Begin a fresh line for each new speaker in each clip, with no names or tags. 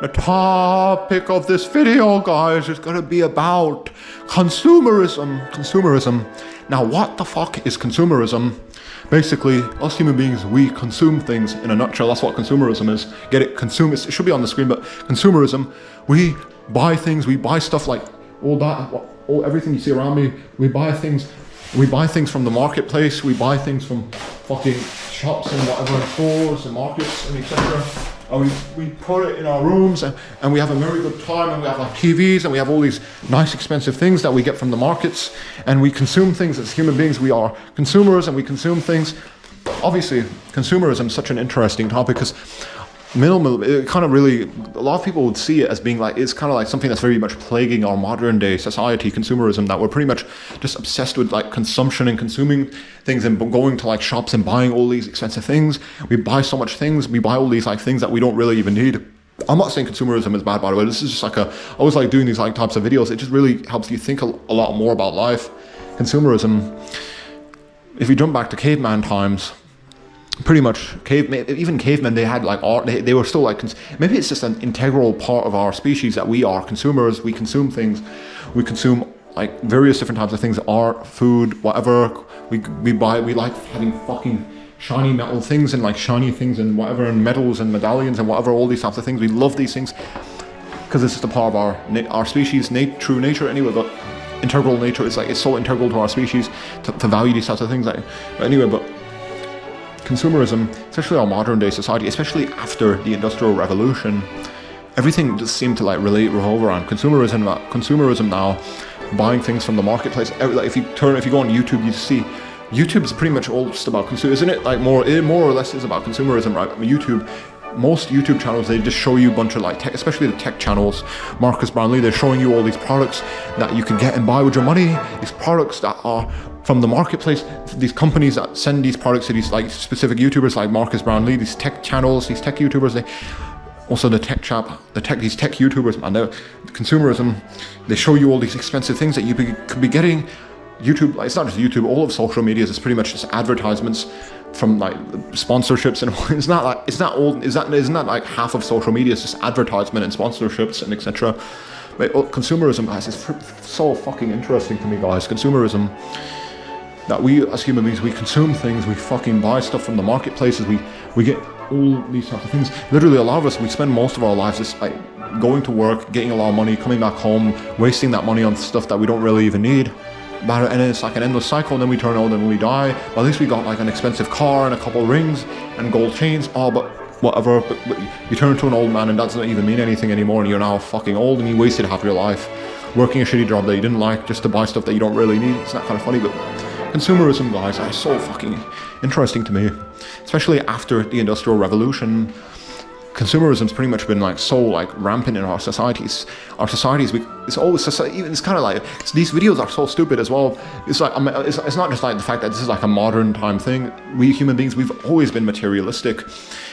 The topic of this video, guys, is gonna be about consumerism. Now, what the fuck is consumerism? Basically, us human beings, we consume things. In a nutshell, that's what consumerism is. Get it? Consume. It should be on the screen, but consumerism, we buy things, we buy stuff like everything you see around me. We buy things from the marketplace, we buy things from fucking shops and whatever, stores and markets and etc. And we put it in our rooms and we have a very good time, and we have like TVs and we have all these nice expensive things that we get from the markets, and we consume things. As human beings, we are consumers and we consume things. Obviously, consumerism is such an interesting topic because it kind of really, a lot of people would see it as being like, it's kind of like something that's very much plaguing our modern day society, consumerism, that we're pretty much just obsessed with like consumption and consuming things and going to like shops and buying all these expensive things. We buy so much things, we buy all these like things that we don't really even need. I'm not saying consumerism is bad, by the way. This is just like I always like doing these like types of videos. It just really helps you think a lot more about life. Consumerism, if you jump back to caveman times, pretty much even cavemen, they had like art, they were still like, maybe it's just an integral part of our species that we are consumers. We consume things, we consume like various different types of things, art, food, whatever. We like having fucking shiny metal things and like shiny things and whatever, and medals and medallions and whatever, all these types of things. We love these things because it's just a part of our species, true nature anyway. But integral nature is like, it's so integral to our species to value these types of things. But consumerism, especially our modern day society, especially after the Industrial Revolution, everything just seemed to like revolve around consumerism now, buying things from the marketplace. Like if you go on YouTube, you see YouTube is pretty much all just about consumer, isn't it? Like more or less is about consumerism, right? I mean, most YouTube channels, they just show you a bunch of like tech, especially the tech channels. Marcus Brownlee, they're showing you all these products that you can get and buy with your money. These products that are from the marketplace, these companies that send these products to these like specific YouTubers like Marcus Brownlee, these tech channels, these tech YouTubers, these tech YouTubers, man, consumerism, they show you all these expensive things that you could be getting. YouTube, like, it's not just YouTube, all of social media is pretty much just advertisements from like sponsorships, and isn't that like half of social media is just advertisement and sponsorships and etc. But consumerism, guys, is so fucking interesting to me, guys. Consumerism, that we as human beings, we consume things, we fucking buy stuff from the marketplaces, we get all these types of things. Literally, a lot of us, we spend most of our lives just like going to work, getting a lot of money, coming back home, wasting that money on stuff that we don't really even need. And it's like an endless cycle, and then we turn old and we die. But at least we got like an expensive car and a couple of rings and gold chains. Oh, but whatever. But you turn into an old man and that doesn't even mean anything anymore, and you're now fucking old and you wasted half your life working a shitty job that you didn't like just to buy stuff that you don't really need. It's not kind of funny, but consumerism, guys, is so fucking interesting to me, especially after the Industrial Revolution. Consumerism's pretty much been like so like rampant in our societies. It's kind of like, these videos are so stupid as well. It's like, it's not just like the fact that this is like a modern time thing. We human beings, we've always been materialistic.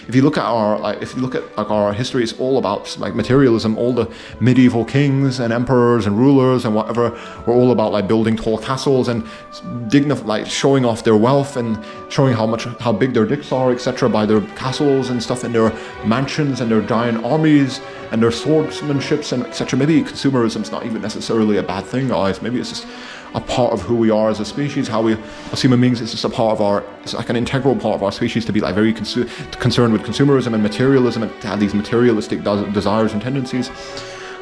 If you look at our history, it's all about like materialism. All the medieval kings and emperors and rulers and whatever were all about like building tall castles and like showing off their wealth and showing how big their dicks are, etc., by their castles and stuff, and their mansions and their giant armies and their swordsmanships and etc. Maybe consumerism's not even necessarily a bad thing, guys. Maybe it's just a part of who we are as a species, how we as human beings. It's just a part of it's like an integral part of our species to be like very concerned with consumerism and materialism and to have these materialistic desires and tendencies.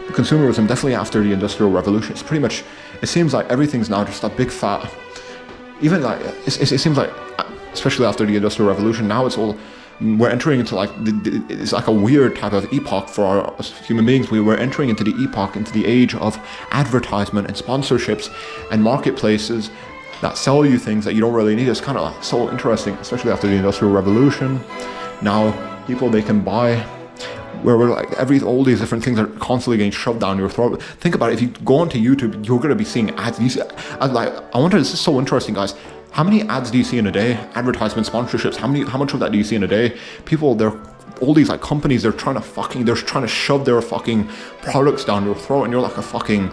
But consumerism, definitely after the Industrial Revolution, it's pretty much, it seems like everything's now just a big fat, even like it seems like, especially after the Industrial Revolution, now it's all, we're entering into like it's like a weird type of epoch for our as human beings. We're entering into the epoch, into the age of advertisement and sponsorships and marketplaces that sell you things that you don't really need. It's kind of like so interesting, especially after the Industrial Revolution. Now people, they can buy, where we're like all these different things are constantly getting shoved down your throat. Think about it, if you go onto YouTube, you're going to be seeing ads. I wonder, this is so interesting, guys. How many ads do you see in a day? Advertisement, sponsorships, how much of that do you see in a day? People, all these like companies, they're trying to shove their fucking products down your throat, and you're like a fucking,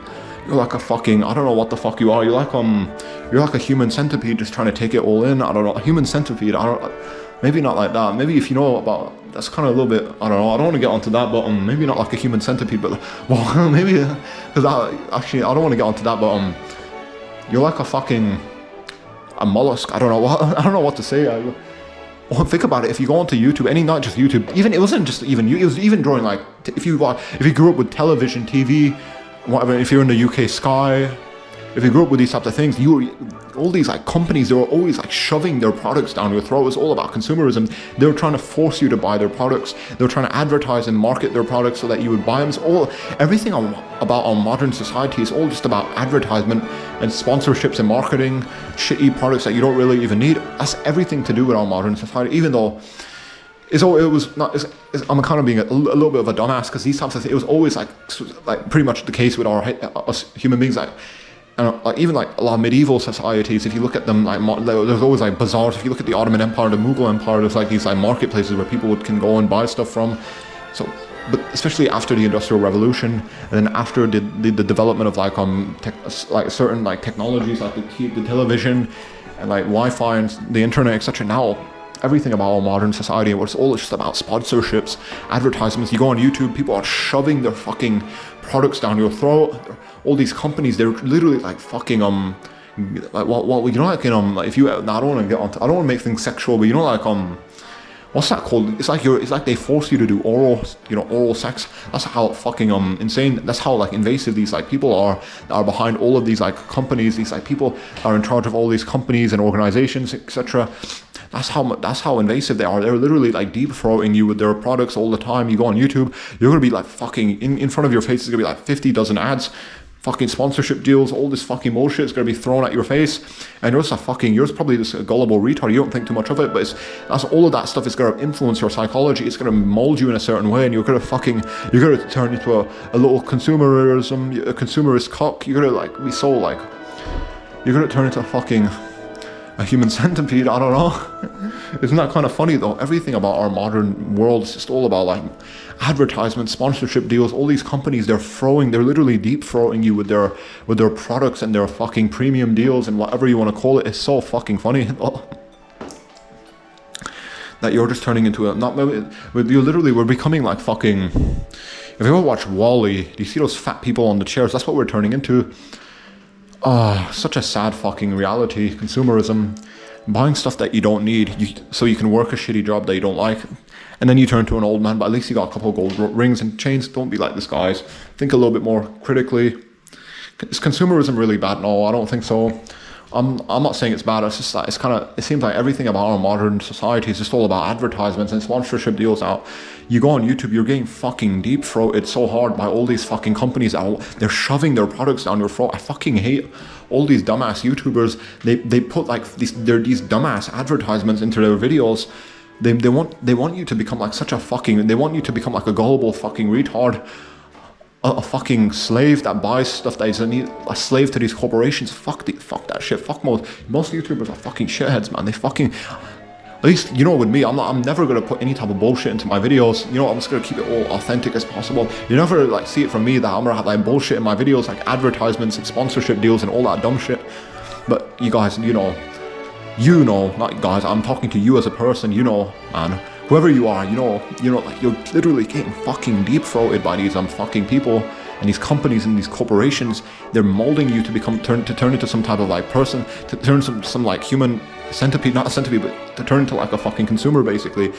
I don't know what the fuck you are. You're like a human centipede just trying to take it all in. I don't know, a human centipede. maybe not like that. Maybe if you know about, that's kind of a little bit, I don't know, I don't want to get onto that, but maybe not like a human centipede, but well, maybe, because actually I don't want to get onto that, but you're like a mollusk. I don't know what to say. Well, think about it. If you go onto YouTube, not just YouTube, even it wasn't just even you. It was even during like if you grew up with television, TV, whatever. If you're in the UK Sky, if you grew up with these types of things, all these like companies, they were always like shoving their products down your throat. It was all about consumerism. They were trying to force you to buy their products. They were trying to advertise and market their products so that you would buy them. So everything about our modern society is all just about advertisement and sponsorships and marketing, shitty products that you don't really even need. That's everything to do with our modern society, even though I'm kind of being a little bit of a dumbass, because these types of things, it was always like pretty much the case with us human beings. Like even like a lot of medieval societies, if you look at them, like there's always like bazaars. If you look at the Ottoman Empire, the Mughal Empire, there's like these like marketplaces where people can go and buy stuff from. So, but especially after the Industrial Revolution, and then after the development of like certain like technologies like the television and like Wi-Fi and the internet, etc. Now everything about our modern society, it's all just about sponsorships, advertisements. You go on YouTube, people are shoving their fucking products down your throat. All these companies, they're literally like fucking like what you know, like in like if you, I don't want to get on, I don't want to make things sexual, but you know, like what's that called? It's like they force you to do oral sex. That's how fucking insane. That's how like invasive these like people are that are behind all of these like companies. These like people are in charge of all these companies and organizations, etc. That's how invasive they are. They're literally like deep throating you with their products all the time. You go on YouTube, you're gonna be like fucking in front of your face is gonna be like 50 dozen ads, fucking sponsorship deals, all this fucking bullshit is gonna be thrown at your face, and you're probably just a gullible retard. You don't think too much of it, but that's all of that stuff is gonna influence your psychology. It's gonna mold you in a certain way, and you're gonna turn into a little consumerist cock. You're gonna like be so like, you're gonna turn into a human centipede. I don't know. Isn't that kind of funny though? Everything about our modern world is just all about like advertisements, sponsorship deals. All these companies, they're literally deep throating you with their products and their fucking premium deals and whatever you want to call it. It's so fucking funny that you're just turning into we're becoming like fucking. If you ever watch Wall-E, do you see those fat people on the chairs? That's what we're turning into. Such a sad fucking reality. Consumerism, buying stuff that you don't need so you can work a shitty job that you don't like, and then you turn to an old man, but at least you got a couple of gold rings and chains. Don't be like this, guys. Think a little bit more critically. Is consumerism really bad? No, I don't think so. I'm not saying it's bad. It's just that it seems like everything about our modern society is just all about advertisements and sponsorship deals. Now, you go on YouTube, you're getting fucking deep throated so hard by all these fucking companies out. They're shoving their products down your throat. I fucking hate all these dumbass YouTubers. They put like these dumbass advertisements into their videos. They want you to become like they want you to become like a gullible fucking retard. A fucking slave that buys stuff that is a slave to these corporations. Fuck that shit. Fuck most YouTubers are fucking shitheads, man. They fucking, at least, you know, with me, I'm never gonna put any type of bullshit into my videos. You know, I'm just gonna keep it all authentic as possible. You never like see it from me that I'm gonna have like bullshit in my videos, like advertisements and sponsorship deals and all that dumb shit. But you guys, you know, not you guys, I'm talking to you as a person, you know, man. Whoever you are, you know, like you're literally getting fucking deep throated by these fucking people and these companies and these corporations. They're molding you to turn into some type of like person, to turn some like human centipede, not a centipede, but to turn into like a fucking consumer. Basically,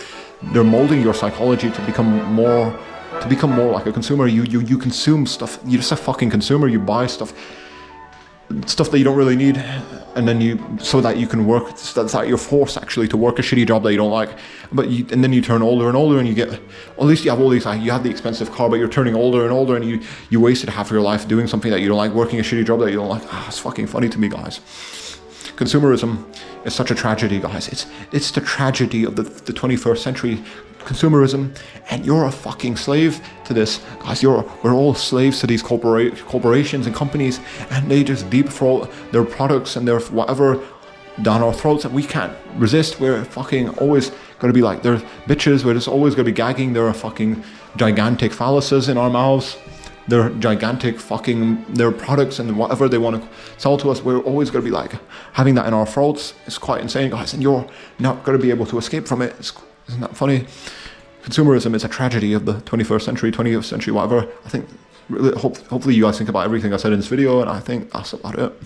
they're molding your psychology to become more like a consumer. You consume stuff. You're just a fucking consumer. You buy stuff that you don't really need, and then so that you can work, that's that you're forced actually to work a shitty job that you don't like. And then you turn older and older, and you get, at least you have all these, like, you have the expensive car, but you're turning older and older, and you wasted half of your life doing something that you don't like, working a shitty job that you don't like. It's fucking funny to me, guys. Consumerism is such a tragedy, guys. It's the tragedy of the 21st century. Consumerism, and you're a fucking slave to this, guys. We're all slaves to these corporations and companies, and they just deep throat their products and their whatever down our throats, and we can't resist. We're fucking always gonna be like, they're bitches. We're just always gonna be gagging their fucking gigantic phalluses in our mouths. their gigantic fucking, their products and whatever they want to sell to us, we're always going to be like having that in our throats. It's quite insane, guys, and you're not going to be able to escape from it. Isn't that funny? Consumerism is a tragedy of the 21st century, 20th century, whatever. I think really, hopefully you guys think about everything I said in this video, and I think that's about it.